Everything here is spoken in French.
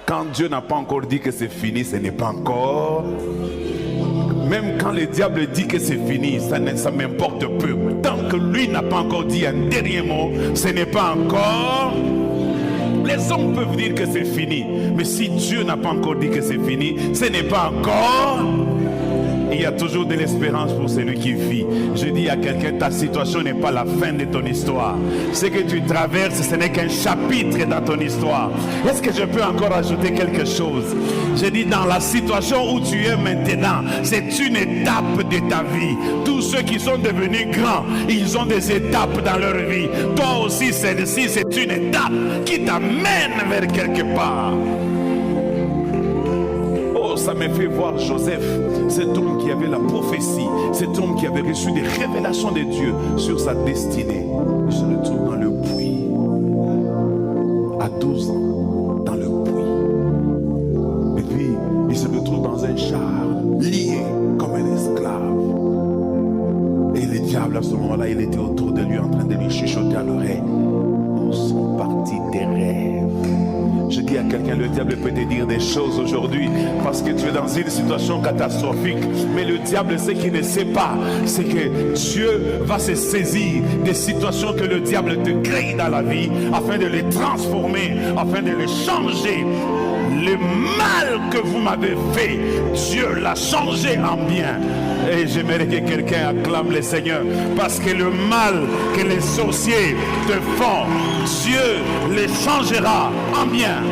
Quand Dieu n'a pas encore dit que c'est fini, ce n'est pas encore. Même quand le diable dit que c'est fini, ça m'importe peu. Tant que lui n'a pas encore dit un dernier mot, ce n'est pas encore. Les hommes peuvent dire que c'est fini, mais si Dieu n'a pas encore dit que c'est fini, ce n'est pas encore. Il y a toujours de l'espérance pour celui qui vit. Je dis à quelqu'un, ta situation n'est pas la fin de ton histoire. Ce que tu traverses, ce n'est qu'un chapitre dans ton histoire. Est-ce que je peux encore ajouter quelque chose? Je dis, dans la situation où tu es maintenant, c'est une étape de ta vie. Tous ceux qui sont devenus grands, ils ont des étapes dans leur vie. Toi aussi, celle-ci, c'est une étape qui t'amène vers quelque part. Ça me fait voir Joseph, cet homme qui avait la prophétie, cet homme qui avait reçu des révélations de Dieu sur sa destinée. Il se retrouve dans le puits, à 12 ans, dans le puits. Et puis, il se retrouve dans un char, lié comme un esclave. Et le diable, à ce moment-là, il était autour de lui, en train de lui chuchoter à l'oreille. Où sont partis tes rêves? Je dis à quelqu'un, le diable peut te dire des choses aujourd'hui parce que tu es dans une situation catastrophique. Mais le diable, ce qu'il ne sait pas, c'est que Dieu va se saisir des situations que le diable te crée dans la vie afin de les transformer, afin de les changer. Le mal que vous m'avez fait, Dieu l'a changé en bien. Et j'aimerais que quelqu'un acclame le Seigneur, parce que le mal que les sorciers te font, Dieu les changera en bien.